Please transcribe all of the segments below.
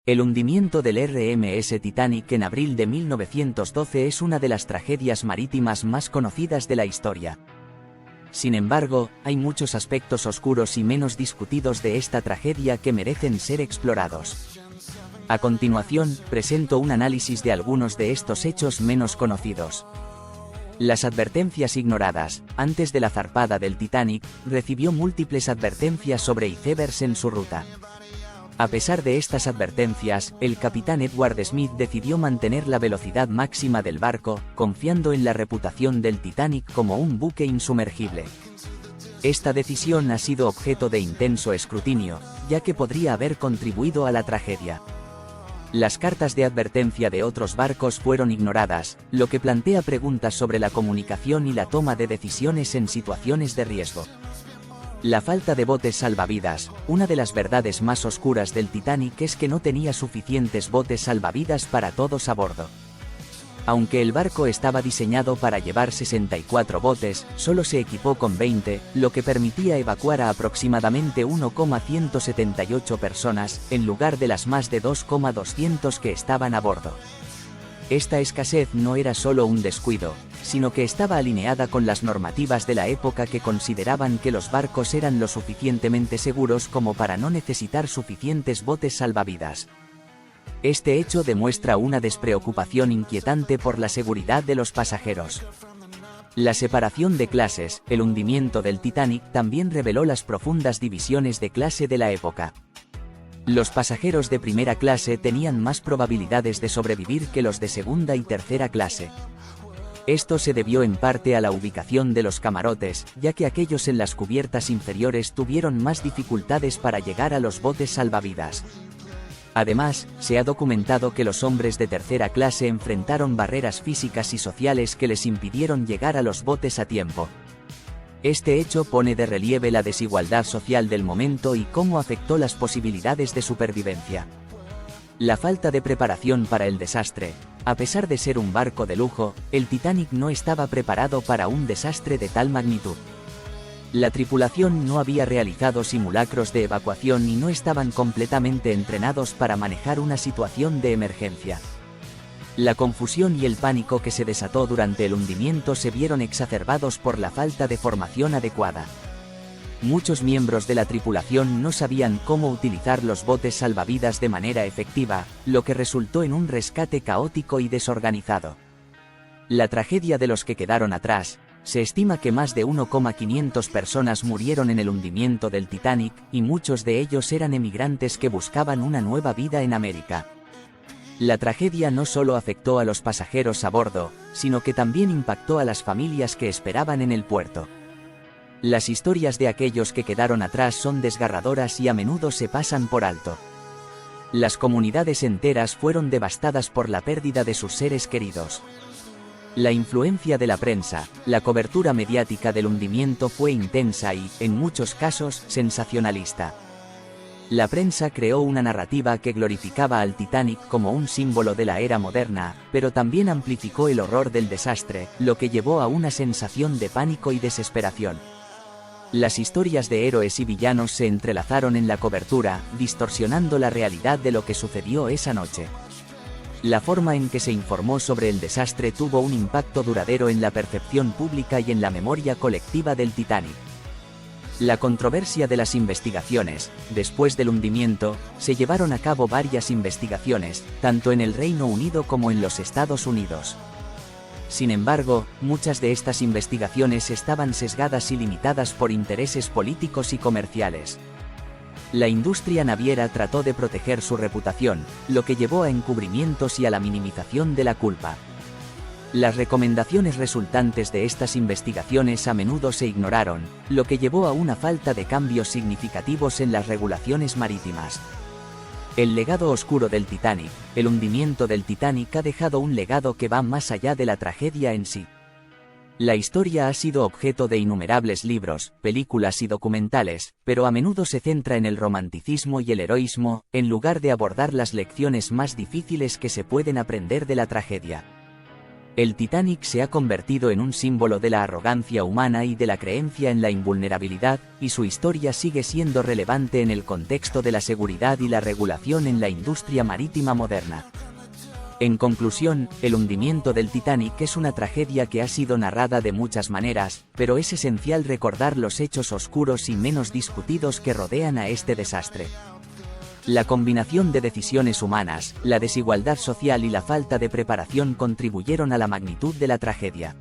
El hundimiento del RMS Titanic en abril de 1912 es una de las tragedias marítimas más conocidas de la historia. Sin embargo, hay muchos aspectos oscuros y menos discutidos de esta tragedia que merecen ser explorados. A continuación, presento un análisis de algunos de estos hechos menos conocidos. Las advertencias ignoradas. Antes de la zarpada del Titanic, recibió múltiples advertencias sobre icebergs en su ruta. A pesar de estas advertencias, el capitán Edward Smith decidió mantener la velocidad máxima del barco, confiando en la reputación del Titanic como un buque insumergible. Esta decisión ha sido objeto de intenso escrutinio, ya que podría haber contribuido a la tragedia. Las cartas de advertencia de otros barcos fueron ignoradas, lo que plantea preguntas sobre la comunicación y la toma de decisiones en situaciones de riesgo. La falta de botes salvavidas. Una de las verdades más oscuras del Titanic es que no tenía suficientes botes salvavidas para todos a bordo. Aunque el barco estaba diseñado para llevar 64 botes, solo se equipó con 20, lo que permitía evacuar a aproximadamente 1,178 personas, en lugar de las más de 2,200 que estaban a bordo. Esta escasez no era solo un descuido, sino que estaba alineada con las normativas de la época que consideraban que los barcos eran lo suficientemente seguros como para no necesitar suficientes botes salvavidas. Este hecho demuestra una despreocupación inquietante por la seguridad de los pasajeros. La separación de clases. El hundimiento del Titanic también reveló las profundas divisiones de clase de la época. Los pasajeros de primera clase tenían más probabilidades de sobrevivir que los de segunda y tercera clase. Esto se debió en parte a la ubicación de los camarotes, ya que aquellos en las cubiertas inferiores tuvieron más dificultades para llegar a los botes salvavidas. Además, se ha documentado que los hombres de tercera clase enfrentaron barreras físicas y sociales que les impidieron llegar a los botes a tiempo. Este hecho pone de relieve la desigualdad social del momento y cómo afectó las posibilidades de supervivencia. La falta de preparación para el desastre. A pesar de ser un barco de lujo, el Titanic no estaba preparado para un desastre de tal magnitud. La tripulación no había realizado simulacros de evacuación y no estaban completamente entrenados para manejar una situación de emergencia. La confusión y el pánico que se desató durante el hundimiento se vieron exacerbados por la falta de formación adecuada. Muchos miembros de la tripulación no sabían cómo utilizar los botes salvavidas de manera efectiva, lo que resultó en un rescate caótico y desorganizado. La tragedia de los que quedaron atrás. Se estima que más de 1,500 personas murieron en el hundimiento del Titanic, y muchos de ellos eran emigrantes que buscaban una nueva vida en América. La tragedia no solo afectó a los pasajeros a bordo, sino que también impactó a las familias que esperaban en el puerto. Las historias de aquellos que quedaron atrás son desgarradoras y a menudo se pasan por alto. Las comunidades enteras fueron devastadas por la pérdida de sus seres queridos. La influencia de la prensa. La cobertura mediática del hundimiento fue intensa y, en muchos casos, sensacionalista. La prensa creó una narrativa que glorificaba al Titanic como un símbolo de la era moderna, pero también amplificó el horror del desastre, lo que llevó a una sensación de pánico y desesperación. Las historias de héroes y villanos se entrelazaron en la cobertura, distorsionando la realidad de lo que sucedió esa noche. La forma en que se informó sobre el desastre tuvo un impacto duradero en la percepción pública y en la memoria colectiva del Titanic. La controversia de las investigaciones. Después del hundimiento, se llevaron a cabo varias investigaciones, tanto en el Reino Unido como en los Estados Unidos. Sin embargo, muchas de estas investigaciones estaban sesgadas y limitadas por intereses políticos y comerciales. La industria naviera trató de proteger su reputación, lo que llevó a encubrimientos y a la minimización de la culpa. Las recomendaciones resultantes de estas investigaciones a menudo se ignoraron, lo que llevó a una falta de cambios significativos en las regulaciones marítimas. El legado oscuro del Titanic. El hundimiento del Titanic ha dejado un legado que va más allá de la tragedia en sí. La historia ha sido objeto de innumerables libros, películas y documentales, pero a menudo se centra en el romanticismo y el heroísmo, en lugar de abordar las lecciones más difíciles que se pueden aprender de la tragedia. El Titanic se ha convertido en un símbolo de la arrogancia humana y de la creencia en la invulnerabilidad, y su historia sigue siendo relevante en el contexto de la seguridad y la regulación en la industria marítima moderna. En conclusión, el hundimiento del Titanic es una tragedia que ha sido narrada de muchas maneras, pero es esencial recordar los hechos oscuros y menos discutidos que rodean a este desastre. La combinación de decisiones humanas, la desigualdad social y la falta de preparación contribuyeron a la magnitud de la tragedia.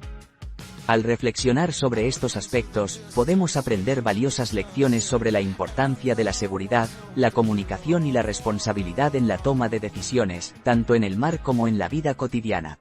Al reflexionar sobre estos aspectos, podemos aprender valiosas lecciones sobre la importancia de la seguridad, la comunicación y la responsabilidad en la toma de decisiones, tanto en el mar como en la vida cotidiana.